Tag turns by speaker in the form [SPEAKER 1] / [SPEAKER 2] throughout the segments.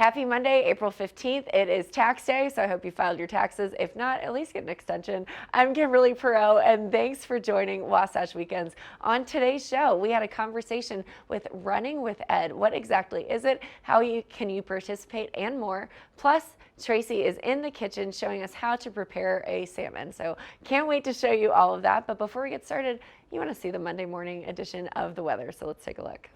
[SPEAKER 1] Happy Monday, April 15th. It is tax day, so I hope you filed your taxes. If not, at least get an extension. I'm Kimberly Perot, and thanks for joining Wasatch Weekends. On today's show, we had a conversation with Running with Ed. What exactly is it? Can you participate, and more. Plus, Tracy is in the kitchen showing us how to prepare a salmon. So can't wait to show you all of that. But before we get started, you want to see the Monday morning edition of the weather. So let's take a look.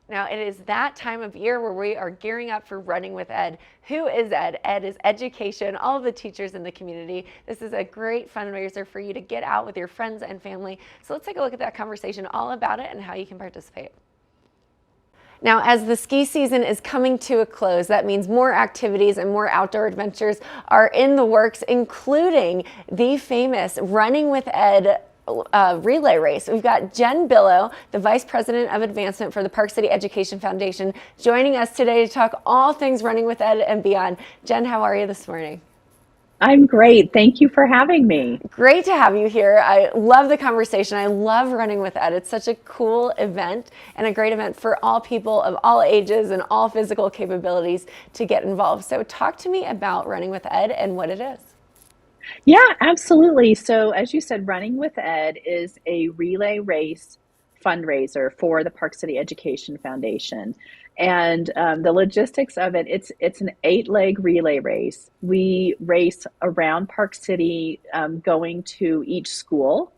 [SPEAKER 1] Now, it is that time of year where we are gearing up for Running with Ed. Who is Ed? Ed is education, all of the teachers in the community. This is a great fundraiser for you to get out with your friends and family. So let's take a look at that conversation all about it and how you can participate. Now, as the ski season is coming to a close, that means more activities and more outdoor adventures are in the works, including the famous Running with Ed relay race. We've got Jen Billow, the Vice President of Advancement for the Park City Education Foundation, joining us today to talk all things Running with Ed and beyond. Jen, how are you this morning?
[SPEAKER 2] I'm great. Thank you for having me.
[SPEAKER 1] Great to have you here. I love the conversation. I love Running with Ed. It's such a cool event and a great event for all people of all ages and all physical capabilities to get involved. So talk to me about Running with Ed and what it is.
[SPEAKER 2] Yeah, absolutely. So as you said, Running with Ed is a relay race fundraiser for the Park City Education Foundation. And the logistics of it, it's an 8-leg relay race. We race around Park City, going to each school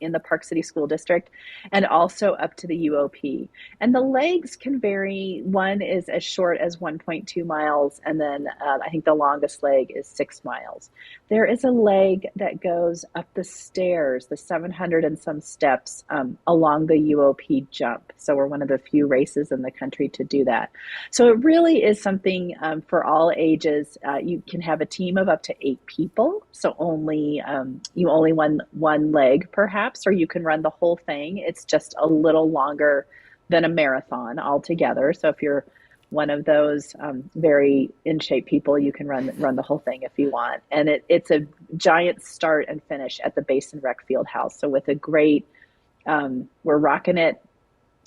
[SPEAKER 2] in the Park City School District and also up to the UOP. And the legs can vary. One is as short as 1.2 miles, and then I think the longest leg is 6 miles. There is a leg that goes up the stairs, the 700 and some steps along the UOP jump. So we're one of the few races in the country to do that. So it really is something for all ages. You can have a team of up to 8 people. So you only one leg perhaps, or you can run the whole thing. It's just a little longer than a marathon altogether. So if you're one of those very in shape people, you can run the whole thing if you want. And it's a giant start and finish at the Basin Rec Field House. So with a great, we're rocking it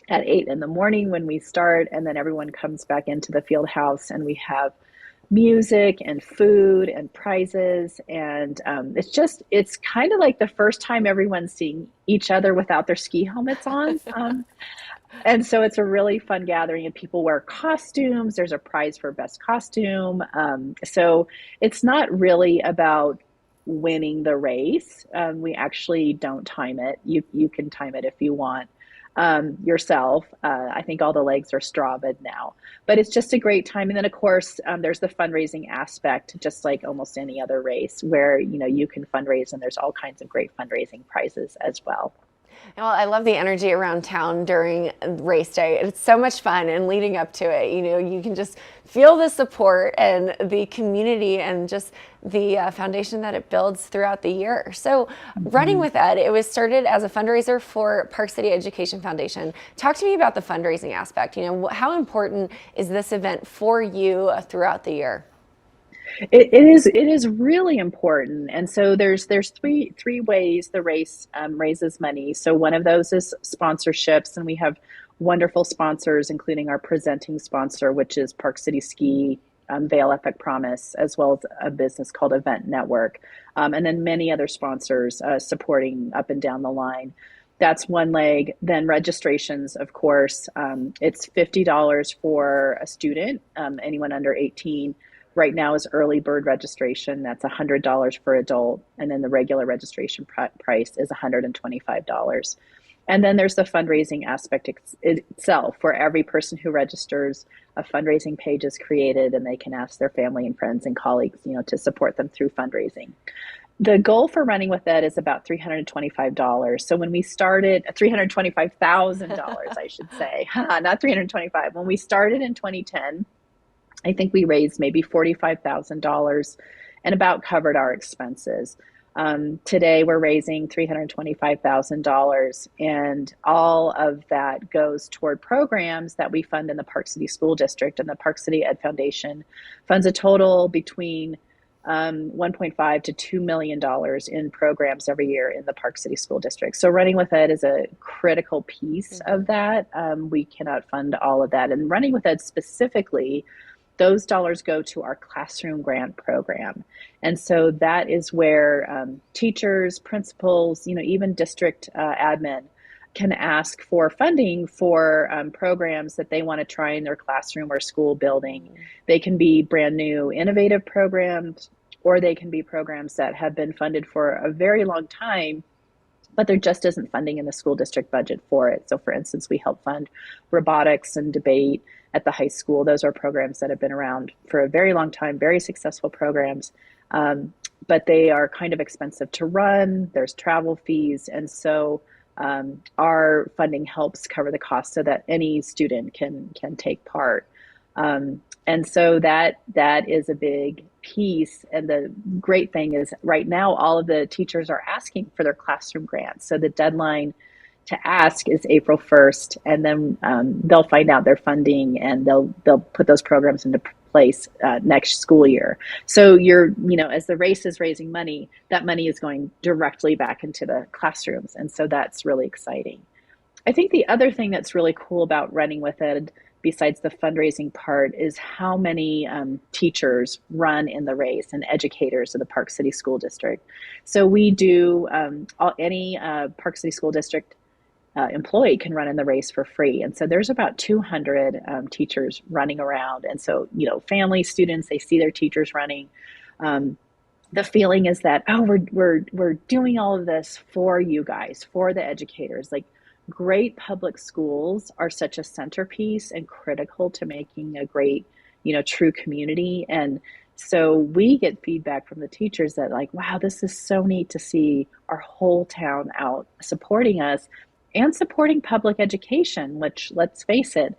[SPEAKER 2] at 8 in the morning when we start, and then everyone comes back into the field house and we have music and food and prizes. And it's kind of like the first time everyone's seeing each other without their ski helmets on. And so it's a really fun gathering, and people wear costumes. There's a prize for best costume. So it's not really about winning the race. We actually don't time it. You can time it if you want yourself. I think all the legs are strawbed now, but it's just a great time. And then of course, there's the fundraising aspect, just like almost any other race where, you can fundraise, and there's all kinds of great fundraising prizes as well.
[SPEAKER 1] Well, I love the energy around town during race day. It's so much fun, and leading up to it, you can just feel the support and the community and just the foundation that it builds throughout the year. So Running with Ed, it was started as a fundraiser for Park City Education Foundation. Talk to me about the fundraising aspect. How important is this event for you throughout the year?
[SPEAKER 2] It is really important. And so there's three ways the race raises money. So one of those is sponsorships, and we have wonderful sponsors, including our presenting sponsor, which is Park City Ski Vail Epic Promise, as well as a business called Event Network, and then many other sponsors supporting up and down the line. That's one leg. Then registrations, of course, it's $50 for a student, anyone under 18. Right now is early bird registration. That's $100 for adult, and then the regular registration price is $125. And then there's the fundraising aspect itself. For every person who registers, a fundraising page is created, and they can ask their family and friends and colleagues, to support them through fundraising. The goal for Running with Ed is about $325. So when we started, $325,000, I should say, not 325. When we started in 2010, I think we raised maybe $45,000 and about covered our expenses. Today we're raising $325,000, and all of that goes toward programs that we fund in the Park City School District, and the Park City Ed Foundation funds a total between $1.5 to $2 million in programs every year in the Park City School District. So Running with Ed is a critical piece of that. We cannot fund all of that. And Running with Ed specifically, those dollars go to our classroom grant program. And so that is where teachers, principals, even district admin can ask for funding for programs that they want to try in their classroom or school building. They can be brand new, innovative programs, or they can be programs that have been funded for a very long time, but there just isn't funding in the school district budget for it. So for instance, we help fund robotics and debate at the high school. Those are programs that have been around for a very long time, very successful programs, but they are kind of expensive to run. There's travel fees. And so our funding helps cover the cost so that any student can take part. And so that is a big piece. And the great thing is right now, all of the teachers are asking for their classroom grants. So the deadline to ask is April 1st, and then they'll find out their funding, and they'll put those programs into place next school year. So as the race is raising money, that money is going directly back into the classrooms. And so that's really exciting. I think the other thing that's really cool about Running with Ed, besides the fundraising part, is how many teachers run in the race and educators of the Park City School District. So we do, any Park City School District employee can run in the race for free. And so there's about 200 teachers running around. And so, family, students, they see their teachers running. The feeling is that, we're doing all of this for you guys, for the educators. Like, great public schools are such a centerpiece and critical to making a great, true community. And so we get feedback from the teachers that wow, this is so neat to see our whole town out supporting us and supporting public education, which, let's face it,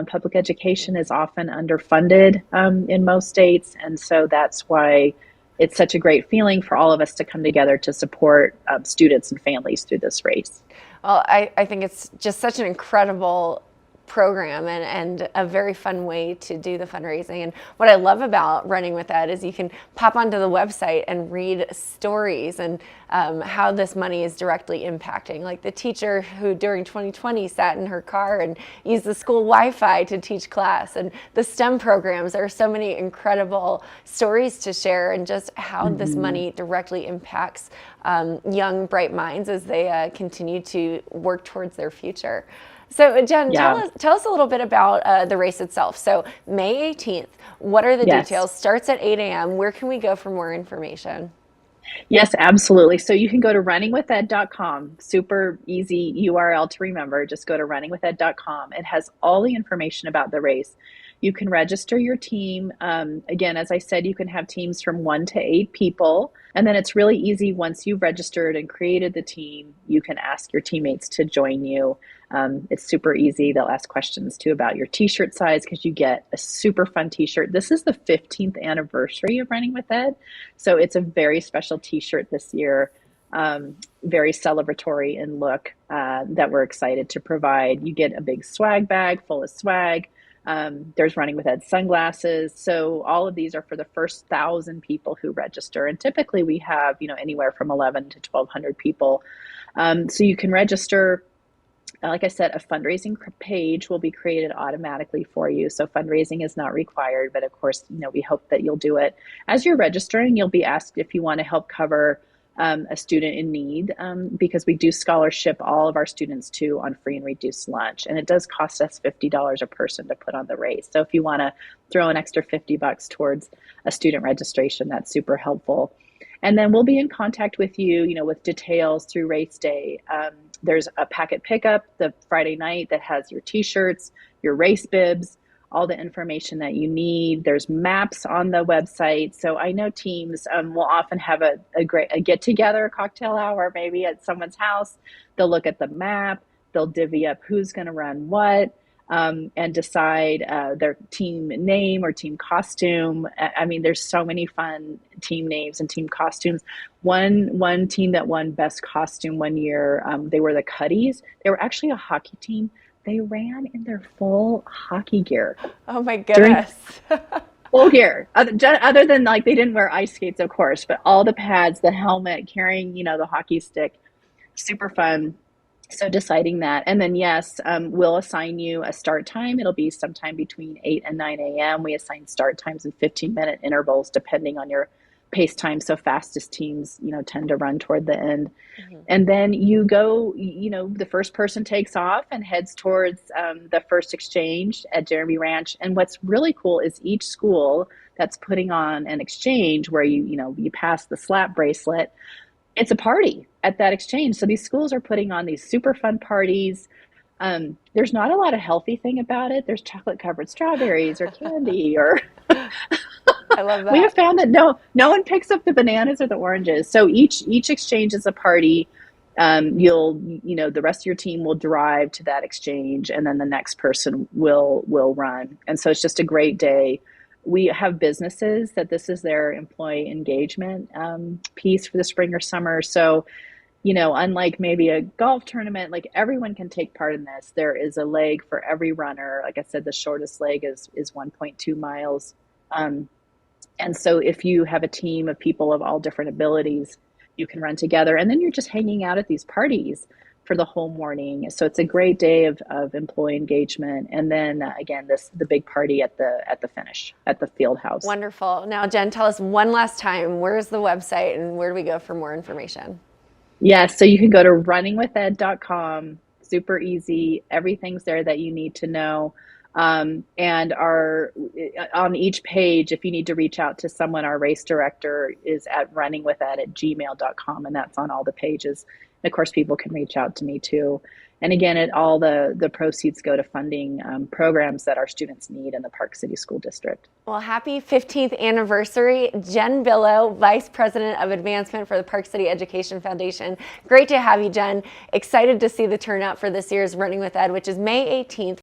[SPEAKER 2] public education is often underfunded in most states. And so that's why it's such a great feeling for all of us to come together to support students and families through this race.
[SPEAKER 1] Well, I think it's just such an incredible program and a very fun way to do the fundraising. And what I love about Running with Ed is you can pop onto the website and read stories and how this money is directly impacting. Like the teacher who during 2020 sat in her car and used the school Wi-Fi to teach class, and the STEM programs. There are so many incredible stories to share, and just how this money directly impacts young, bright minds as they continue to work towards their future. So Jen, tell us a little bit about the race itself. So May 18th, what are the details? Starts at 8 a.m. Where can we go for more information?
[SPEAKER 2] Yes, absolutely. So you can go to runningwithed.com. Super easy URL to remember. Just go to runningwithed.com. It has all the information about the race. You can register your team. Again, as I said, you can have teams from 1 to 8 people. And then it's really easy. Once you've registered and created the team, you can ask your teammates to join you. It's super easy. They'll ask questions too about your t-shirt size, because you get a super fun t-shirt. This is the 15th anniversary of Running with Ed. So it's a very special t-shirt this year, very celebratory in look, that we're excited to provide. You get a big swag bag full of swag. There's Running with Ed sunglasses. So all of these are for the first 1,000 people who register. And typically we have, anywhere from 11 to 1,200 people. So you can register. like I said, a fundraising page will be created automatically for you. So fundraising is not required, but of course, we hope that you'll do it. As you're registering, you'll be asked if you want to help cover a student in need, because we do scholarship all of our students too on free and reduced lunch. And it does cost us $50 a person to put on the race. So if you want to throw an extra $50 towards a student registration, that's super helpful. And then we'll be in contact with you, with details through race day. There's a packet pickup the Friday night that has your t-shirts, your race bibs, all the information that you need. There's maps on the website. So I know teams will often have a get together, a cocktail hour, maybe at someone's house. They'll look at the map, they'll divvy up who's going to run what, and decide their team name or team costume. I mean, there's so many fun team names and team costumes. One team that won best costume one year, they were the Cuddies. They were actually a hockey team. They ran in their full hockey gear.
[SPEAKER 1] Oh my goodness.
[SPEAKER 2] Full gear. Other than they didn't wear ice skates, of course, but all the pads, the helmet, carrying, the hockey stick. Super fun. So deciding that. And then, yes, we'll assign you a start time. It'll be sometime between 8 and 9 a.m. We assign start times in 15-minute intervals, depending on your pace time. So fastest teams, tend to run toward the end. Mm-hmm. And then you go, the first person takes off and heads towards the first exchange at Jeremy Ranch. And what's really cool is each school that's putting on an exchange where you pass the slap bracelet, it's a party at that exchange. So these schools are putting on these super fun parties. There's not a lot of healthy thing about it. There's chocolate covered strawberries or candy or
[SPEAKER 1] I love that.
[SPEAKER 2] We have found that no one picks up the bananas or the oranges. So each exchange is a party. The rest of your team will drive to that exchange, and then the next person will run. And so it's just a great day. We have businesses that this is their employee engagement piece for the spring or summer. So, unlike maybe a golf tournament, everyone can take part in this. There is a leg for every runner. Like I said, the shortest leg is 1.2 miles. And so if you have a team of people of all different abilities, you can run together. And then you're just hanging out at these parties for the whole morning. So it's a great day of employee engagement. And then again, the big party at the finish at the field house.
[SPEAKER 1] Wonderful. Now, Jen, tell us one last time, where's the website and where do we go for more information?
[SPEAKER 2] Yes. So you can go to runningwithed.com. Super easy. Everything's there that you need to know. And on each page, if you need to reach out to someone, our race director is at runningwithed@gmail.com, and that's on all the pages. And of course, people can reach out to me too. And again, all the proceeds go to funding programs that our students need in the Park City School District.
[SPEAKER 1] Well, happy 15th anniversary, Jen Billow, Vice President of Advancement for the Park City Education Foundation. Great to have you, Jen. Excited to see the turnout for this year's Running with Ed, which is May 18th.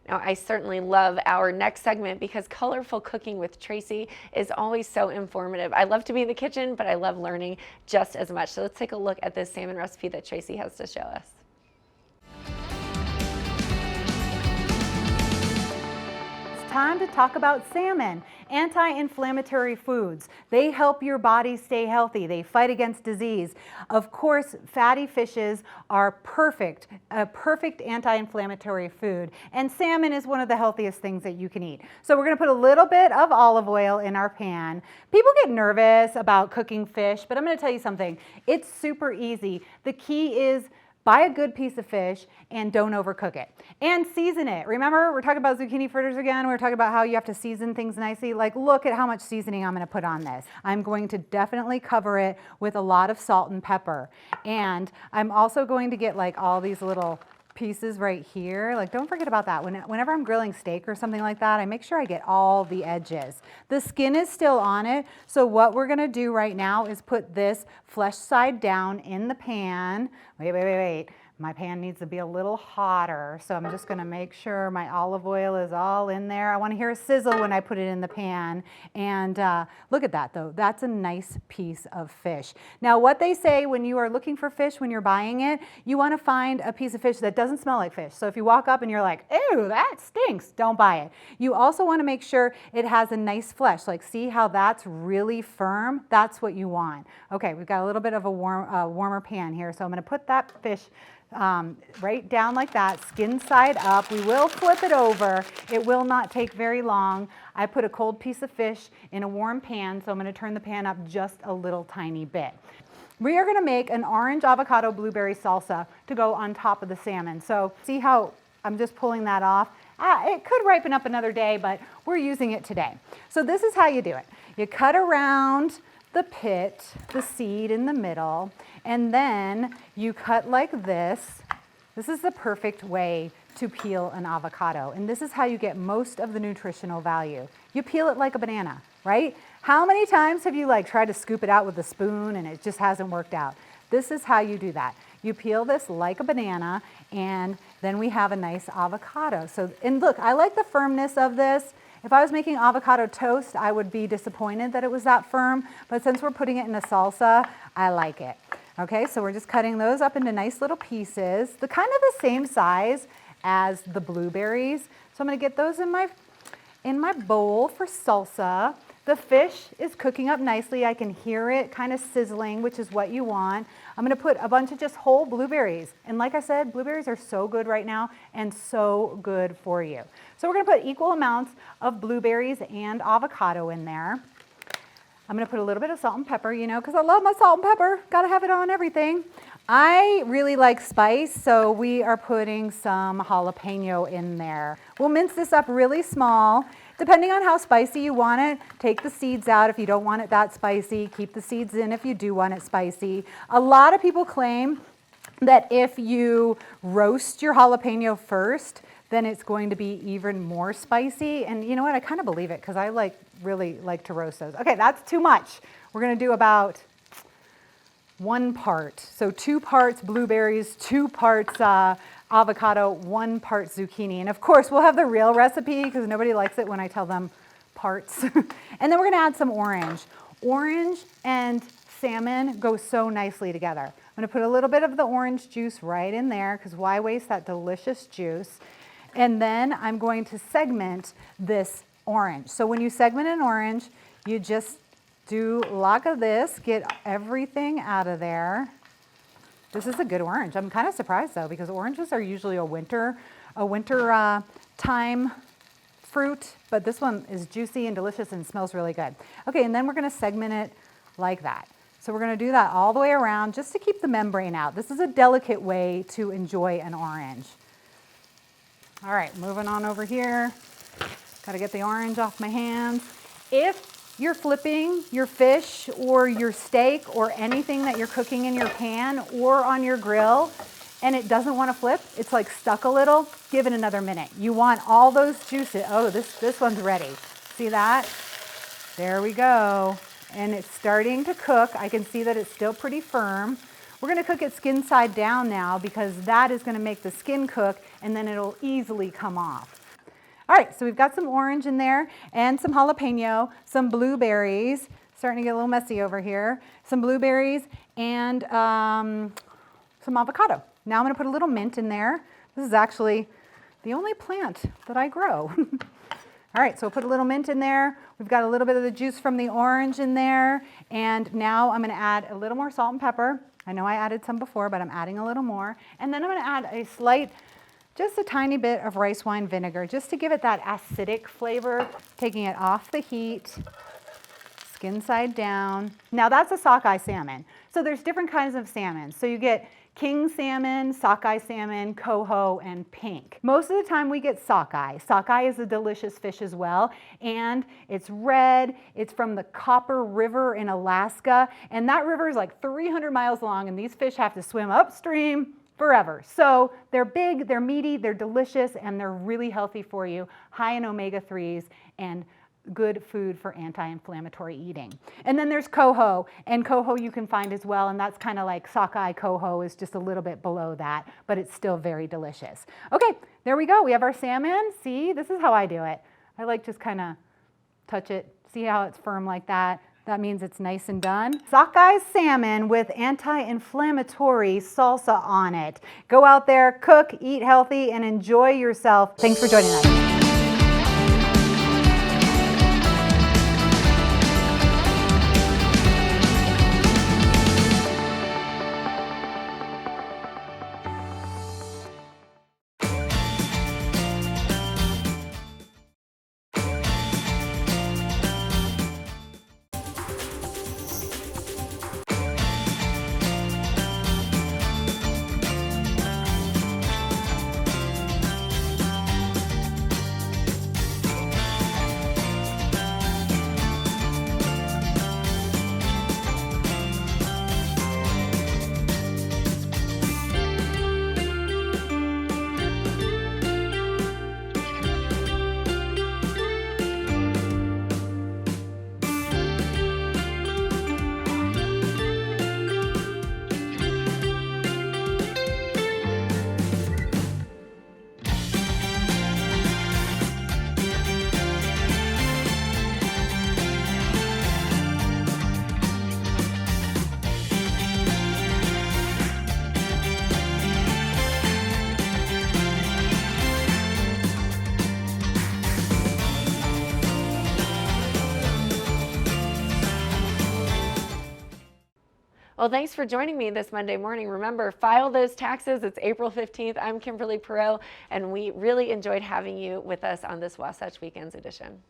[SPEAKER 1] Now, I certainly love our next segment because Colorful Cooking with Tracy is always so informative. I love to be in the kitchen, but I love learning just as much. So let's take a look at this salmon recipe that Tracy has to show us.
[SPEAKER 3] Time to talk about salmon. Anti-inflammatory foods. They help your body stay healthy. They fight against disease. Of course, fatty fishes are a perfect anti-inflammatory food. And salmon is one of the healthiest things that you can eat. So we're going to put a little bit of olive oil in our pan. People get nervous about cooking fish, but I'm going to tell you something. It's super easy. The key is buy a good piece of fish and don't overcook it. And season it. Remember, we're talking about zucchini fritters again. We're talking about how you have to season things nicely. Look at how much seasoning I'm going to put on this. I'm going to definitely cover it with a lot of salt and pepper. And I'm also going to get all these little pieces right here. Don't forget about that. Whenever I'm grilling steak or something like that, I make sure I get all the edges. The skin is still on it. So what we're going to do right now is put this flesh side down in the pan. Wait. My pan needs to be a little hotter, so I'm just gonna make sure my olive oil is all in there. I wanna hear a sizzle when I put it in the pan. And look at that though, that's a nice piece of fish. Now what they say when you are looking for fish, when you're buying it, you wanna find a piece of fish that doesn't smell like fish. So if you walk up and you're like, ew, that stinks, don't buy it. You also wanna make sure it has a nice flesh. Like see how that's really firm? That's what you want. Okay, we've got a little bit of a warmer pan here, so I'm gonna put that fish right down like that, skin side up. We will flip it over. It will not take very long. I put a cold piece of fish in a warm pan, so I'm going to turn the pan up just a little tiny bit. We are going to make an orange avocado blueberry salsa to go on top of the salmon. So see how I'm just pulling that off? It could ripen up another day, but we're using it today. So this is how you do it. You cut around the pit, the seed in the middle, and then you cut like this. This is the perfect way to peel an avocado, and this is how you get most of the nutritional value. You peel it like a banana, right? How many times have you tried to scoop it out with a spoon and it just hasn't worked out? This is how you do that. You peel this like a banana, and then we have a nice avocado. So, and look, I like the firmness of this. If I was making avocado toast, I would be disappointed that it was that firm, but since we're putting it in a salsa, I like it. Okay, so we're just cutting those up into nice little pieces, the kind of the same size as the blueberries. So I'm gonna get those in my bowl for salsa. The fish is cooking up nicely. I can hear it kind of sizzling, which is what you want. I'm gonna put a bunch of just whole blueberries. And like I said, blueberries are so good right now and so good for you. So we're gonna put equal amounts of blueberries and avocado in there. I'm gonna put a little bit of salt and pepper, because I love my salt and pepper. Gotta have it on everything. I really like spice, so we are putting some jalapeno in there. We'll mince this up really small. Depending on how spicy you want it, take the seeds out if you don't want it that spicy. Keep the seeds in if you do want it spicy. A lot of people claim that if you roast your jalapeno first, then it's going to be even more spicy. And you know what? I kind of believe it because I really like to roast those. Okay, that's too much. We're going to do about 1 part. So 2 parts blueberries, 2 parts avocado, 1 part zucchini. And of course, we'll have the real recipe because nobody likes it when I tell them parts. And then we're going to add some orange. Orange and salmon go so nicely together. I'm going to put a little bit of the orange juice right in there because why waste that delicious juice? And then I'm going to segment this orange. So when you segment an orange, you just do like this, get everything out of there. This is a good orange. I'm kind of surprised though, because oranges are usually a winter time fruit, but this one is juicy and delicious and smells really good. Okay, and then we're gonna segment it like that. So we're gonna do that all the way around just to keep the membrane out. This is a delicate way to enjoy an orange. All right, moving on over here. Got to get the orange off my hands. If you're flipping your fish or your steak or anything that you're cooking in your pan or on your grill and it doesn't want to flip, it's stuck a little, give it another minute. You want all those juices. Oh, this one's ready. See that? There we go. And it's starting to cook. I can see that it's still pretty firm. We're going to cook it skin side down now because that is going to make the skin cook and then it'll easily come off. All right, so we've got some orange in there and some jalapeno, some blueberries, starting to get a little messy over here, some blueberries and some avocado. Now I'm going to put a little mint in there. This is actually the only plant that I grow. All right, so we'll put a little mint in there. We've got a little bit of the juice from the orange in there. And now I'm going to add a little more salt and pepper. I know I added some before, but I'm adding a little more. And then I'm going to add just a tiny bit of rice wine vinegar, just to give it that acidic flavor, taking it off the heat, skin side down. Now that's a sockeye salmon. So there's different kinds of salmon. So you get king salmon, sockeye salmon, coho, and pink. Most of the time we get sockeye. Sockeye is a delicious fish as well, and it's red. It's from the Copper River in Alaska, and that river is 300 miles long, and these fish have to swim upstream forever. So they're big, they're meaty, they're delicious, and they're really healthy for you, high in omega-3s and good food for anti-inflammatory eating. And then there's coho, and coho you can find as well, and that's kind of like sockeye coho is just a little bit below that, but it's still very delicious. Okay, there we go. We have our salmon. See, this is how I do it. I like just kind of touch it. See how it's firm like that? That means it's nice and done. Sockeye salmon with anti-inflammatory salsa on it. Go out there, cook, eat healthy, and enjoy yourself. Thanks for joining us.
[SPEAKER 1] Well, thanks for joining me this Monday morning. Remember, file those taxes. It's April 15th. I'm Kimberly Perot, and we really enjoyed having you with us on this Wasatch Weekends edition.